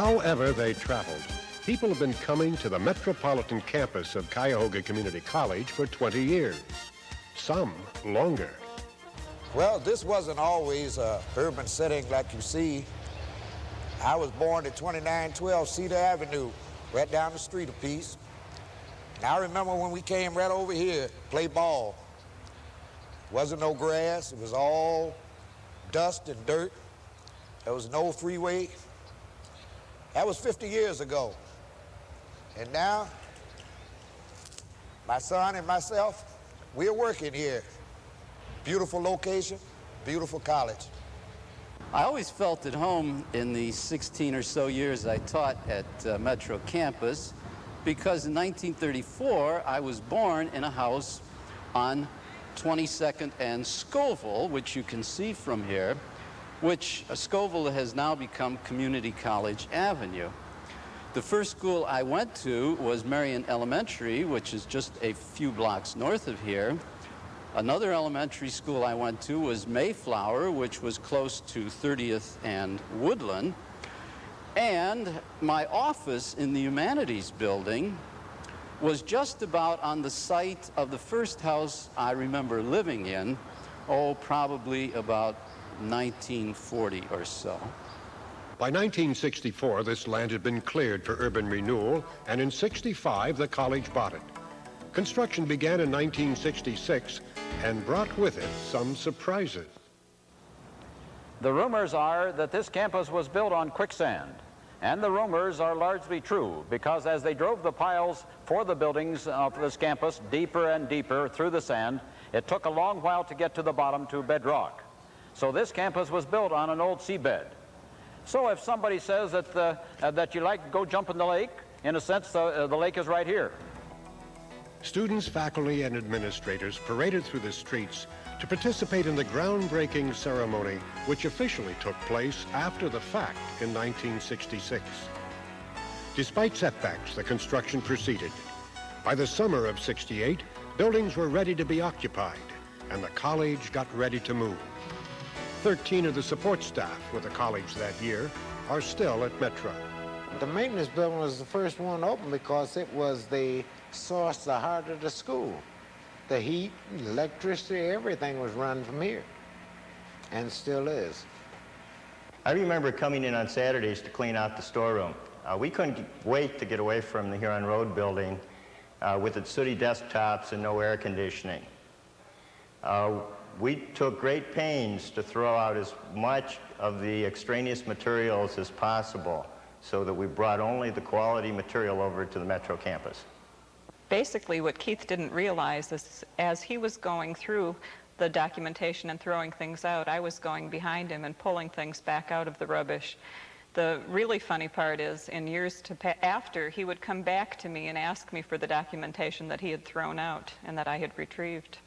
However they traveled, people have been coming to the metropolitan campus of Cuyahoga Community College for 20 years, some longer. Well, this wasn't always an urban setting like you see. I was born at 2912 Cedar Avenue, right down the street a piece. And I remember when we came right over here to play ball. Wasn't no grass, it was all dust and dirt. There was no freeway. That was 50 years ago. And now, my son and myself, we're working here. Beautiful location, beautiful college. I always felt at home in the 16 or so years I taught at Metro Campus, because in 1934 I was born in a house on 22nd and Scoville, which you can see from here, which Scoville has now become Community College Avenue. The first school I went to was Marion Elementary, which is just a few blocks north of here. Another elementary school I went to was Mayflower, which was close to 30th and Woodland. And my office in the Humanities building was just about on the site of the first house I remember living in, probably about 1940 or so. By 1964, this land had been cleared for urban renewal, and in '65, the college bought it. Construction began in 1966 and brought with it some surprises. The rumors are that this campus was built on quicksand, and the rumors are largely true, because as they drove the piles for the buildings of this campus deeper and deeper through the sand, it took a long while to get to the bottom to bedrock. So this campus was built on an old seabed. So if somebody says that you like to go jump in the lake, in a sense, the lake is right here. Students, faculty, and administrators paraded through the streets to participate in the groundbreaking ceremony, which officially took place after the fact in 1966. Despite setbacks, the construction proceeded. By the summer of '68, buildings were ready to be occupied, and the college got ready to move. 13 of the support staff with the college that year are still at Metro. The maintenance building was the first one open because it was the source, the heart of the school. The heat, electricity, everything was run from here, and still is. I remember coming in on Saturdays to clean out the storeroom. We couldn't wait to get away from the Huron Road building with its sooty desktops and no air conditioning. We took great pains to throw out as much of the extraneous materials as possible so that we brought only the quality material over to the Metro campus. Basically, what Keith didn't realize is as he was going through the documentation and throwing things out, I was going behind him and pulling things back out of the rubbish. The really funny part is, in years after, he would come back to me and ask me for the documentation that he had thrown out and that I had retrieved.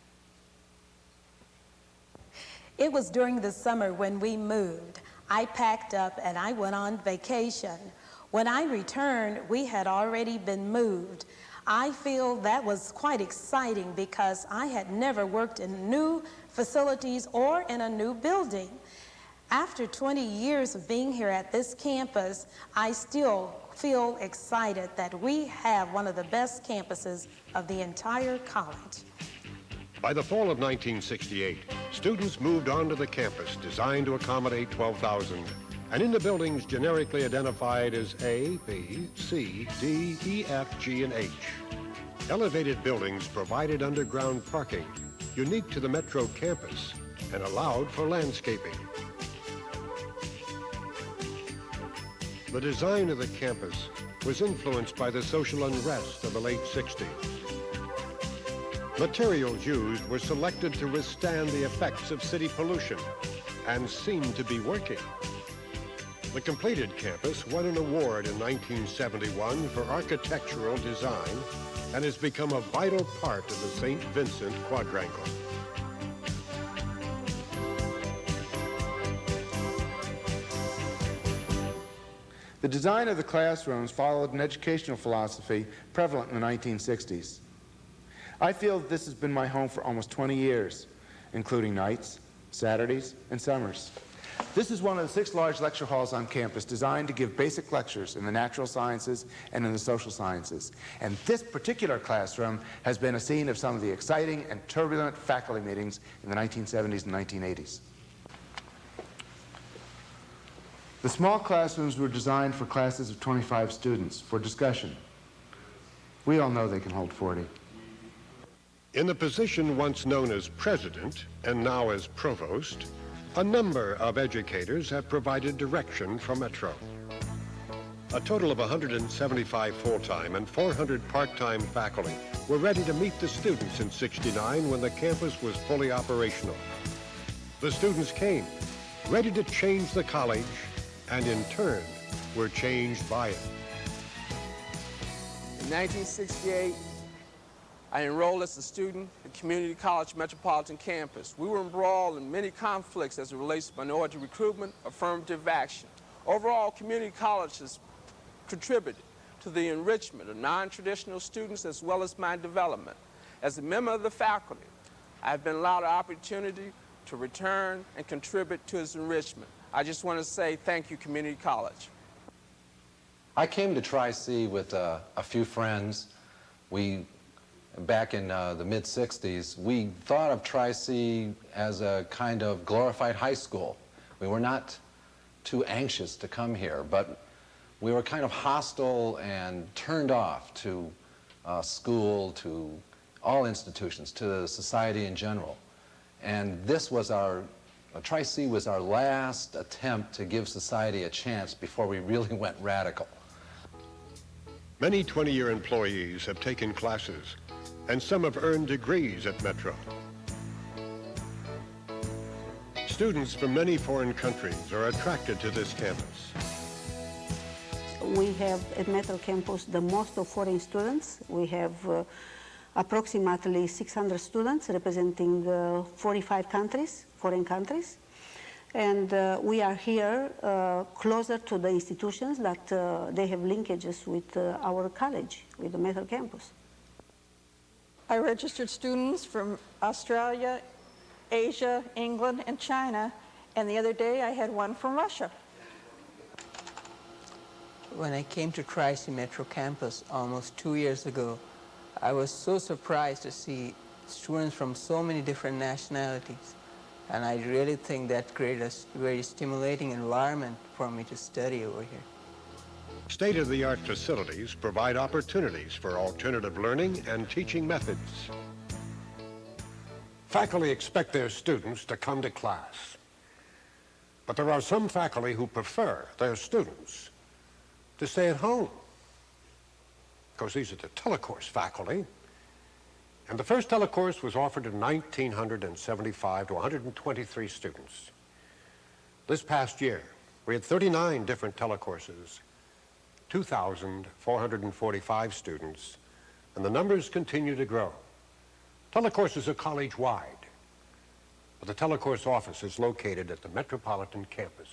It was during the summer when we moved. I packed up and I went on vacation. When I returned, we had already been moved. I feel that was quite exciting because I had never worked in new facilities or in a new building. After 20 years of being here at this campus, I still feel excited that we have one of the best campuses of the entire college. By the fall of 1968, students moved onto the campus designed to accommodate 12,000, and in the buildings generically identified as A, B, C, D, E, F, G, and H. Elevated buildings provided underground parking, unique to the Metro campus, and allowed for landscaping. The design of the campus was influenced by the social unrest of the late 60s. Materials used were selected to withstand the effects of city pollution and seemed to be working. The completed campus won an award in 1971 for architectural design and has become a vital part of the St. Vincent Quadrangle. The design of the classrooms followed an educational philosophy prevalent in the 1960s. I feel that this has been my home for almost 20 years, including nights, Saturdays, and summers. This is one of the 6 large lecture halls on campus designed to give basic lectures in the natural sciences and in the social sciences. And this particular classroom has been a scene of some of the exciting and turbulent faculty meetings in the 1970s and 1980s. The small classrooms were designed for classes of 25 students for discussion. We all know they can hold 40. In the position once known as president and now as provost, a number of educators have provided direction for Metro. A total of 175 full-time and 400 part-time faculty were ready to meet the students in '69 when the campus was fully operational. The students came, ready to change the college, and in turn, were changed by it. In 1968, I enrolled as a student at Community College Metropolitan Campus. We were embroiled in many conflicts as it relates to minority recruitment, affirmative action. Overall, Community College has contributed to the enrichment of non-traditional students as well as my development. As a member of the faculty, I've been allowed an opportunity to return and contribute to its enrichment. I just want to say thank you, Community College. I came to Tri-C with a few friends. Back in the mid-'60s, we thought of Tri-C as a kind of glorified high school. We were not too anxious to come here, but we were kind of hostile and turned off to school, to all institutions, to society in general. And this was Tri-C was our last attempt to give society a chance before we really went radical. Many 20-year employees have taken classes, and some have earned degrees at Metro. Students from many foreign countries are attracted to this campus. We have at Metro campus the most of foreign students. We have approximately 600 students representing 45 countries, foreign countries. And we are here closer to the institutions that they have linkages with our college, with the Metro campus. I registered students from Australia, Asia, England, and China, and the other day I had one from Russia. When I came to Tri-C Metro campus almost 2 years ago, I was so surprised to see students from so many different nationalities, and I really think that created a very stimulating environment for me to study over here. State-of-the-art facilities provide opportunities for alternative learning and teaching methods. Faculty expect their students to come to class, but there are some faculty who prefer their students to stay at home. Of course, these are the telecourse faculty, and the first telecourse was offered in 1975 to 123 students. This past year, we had 39 different telecourses, 2,445 students, and the numbers continue to grow. Telecourses are college-wide, but the telecourse office is located at the Metropolitan campus.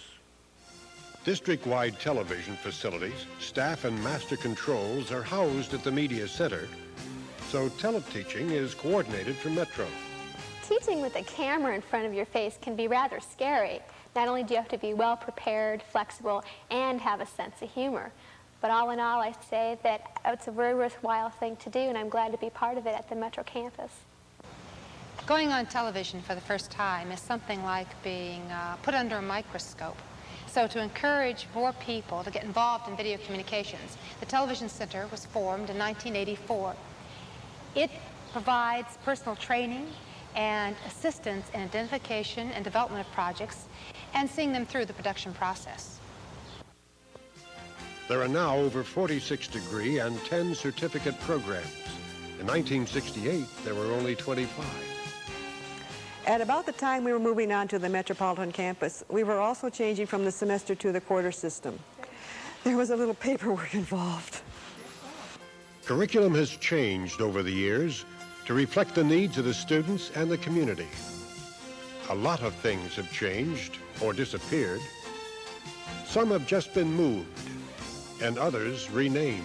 District-wide television facilities, staff and master controls are housed at the Media Center, so teleteaching is coordinated from Metro. Teaching with a camera in front of your face can be rather scary. Not only do you have to be well prepared, flexible, and have a sense of humor, but all in all, I say that it's a very worthwhile thing to do, and I'm glad to be part of it at the Metro campus. Going on television for the first time is something like being put under a microscope. So to encourage more people to get involved in video communications, the Television Center was formed in 1984. It provides personal training and assistance in identification and development of projects and seeing them through the production process. There are now over 46 degree and 10 certificate programs. In 1968, there were only 25. At about the time we were moving on to the Metropolitan campus, we were also changing from the semester to the quarter system. There was a little paperwork involved. Curriculum has changed over the years to reflect the needs of the students and the community. A lot of things have changed or disappeared. Some have just been moved, and others renamed.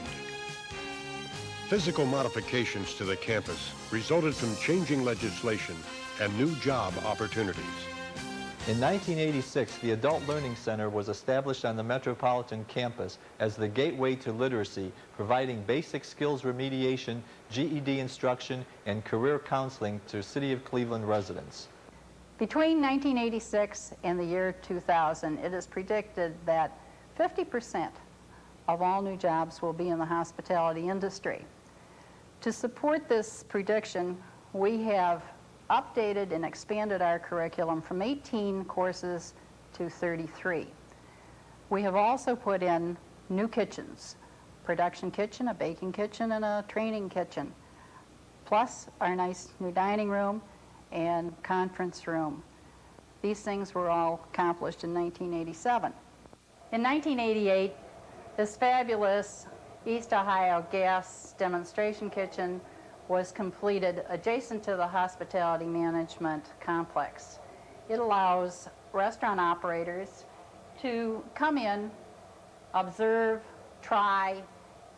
Physical modifications to the campus resulted from changing legislation and new job opportunities. In 1986, the Adult Learning Center was established on the Metropolitan campus as the gateway to literacy, providing basic skills remediation, GED instruction, and career counseling to City of Cleveland residents. Between 1986 and the year 2000, it is predicted that 50% of all new jobs will be in the hospitality industry. To support this prediction, we have updated and expanded our curriculum from 18 courses to 33. We have also put in new kitchens, production kitchen, a baking kitchen, and a training kitchen, plus our nice new dining room and conference room. These things were all accomplished in 1987. In 1988, this fabulous East Ohio gas demonstration kitchen was completed adjacent to the hospitality management complex. It allows restaurant operators to come in, observe, try,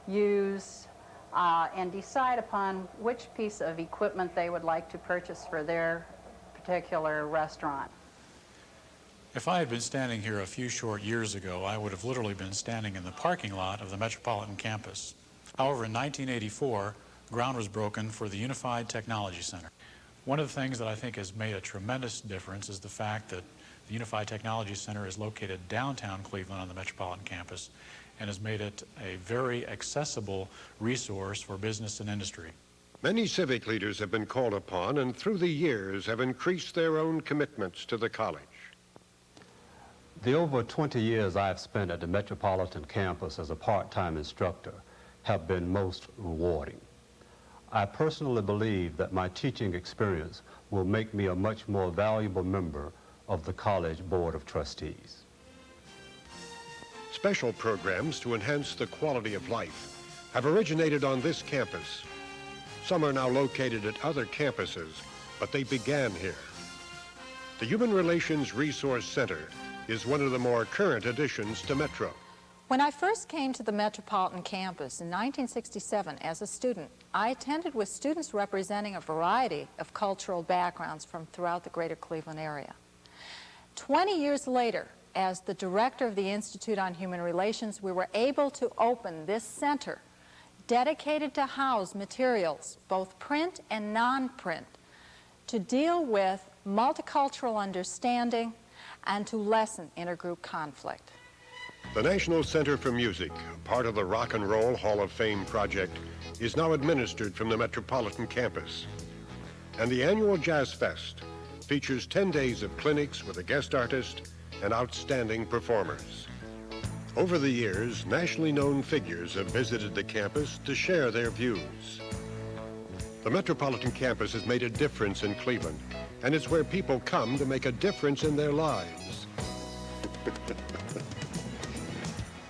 use, and decide upon which piece of equipment they would like to purchase for their particular restaurant. If I had been standing here a few short years ago, I would have literally been standing in the parking lot of the Metropolitan campus. However, in 1984, ground was broken for the Unified Technology Center. One of the things that I think has made a tremendous difference is the fact that the Unified Technology Center is located downtown Cleveland on the Metropolitan campus and has made it a very accessible resource for business and industry. Many civic leaders have been called upon and through the years have increased their own commitments to the college. The over 20 years I've spent at the Metropolitan campus as a part-time instructor have been most rewarding. I personally believe that my teaching experience will make me a much more valuable member of the College Board of Trustees. Special programs to enhance the quality of life have originated on this campus. Some are now located at other campuses, but they began here. The Human Relations Resource Center is one of the more current additions to Metro. When I first came to the Metropolitan campus in 1967 as a student, I attended with students representing a variety of cultural backgrounds from throughout the greater Cleveland area. 20 years later, as the director of the Institute on Human Relations, we were able to open this center dedicated to house materials, both print and non-print, to deal with multicultural understanding and to lessen intergroup conflict. The National Center for Music, part of the Rock and Roll Hall of Fame project, is now administered from the Metropolitan campus. And the annual Jazz Fest features 10 days of clinics with a guest artist and outstanding performers. Over the years, nationally known figures have visited the campus to share their views. The Metropolitan campus has made a difference in Cleveland, and it's where people come to make a difference in their lives.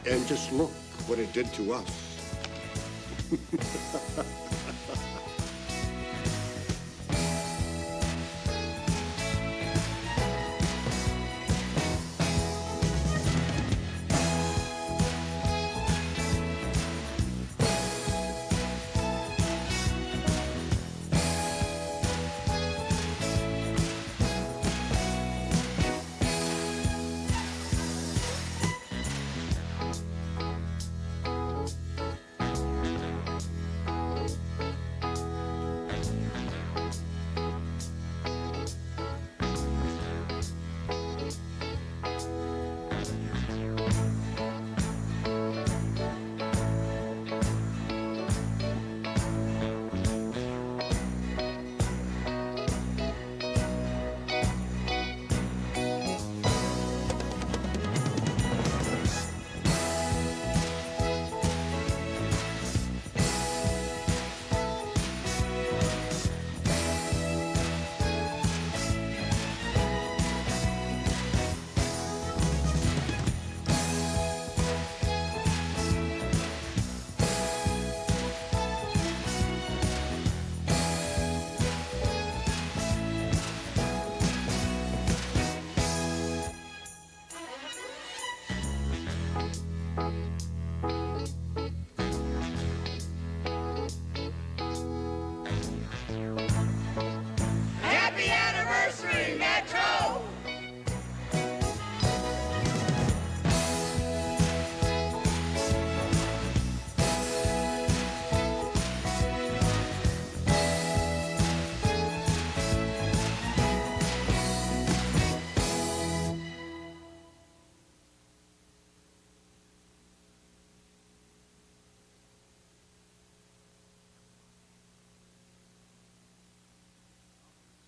And just look what it did to us.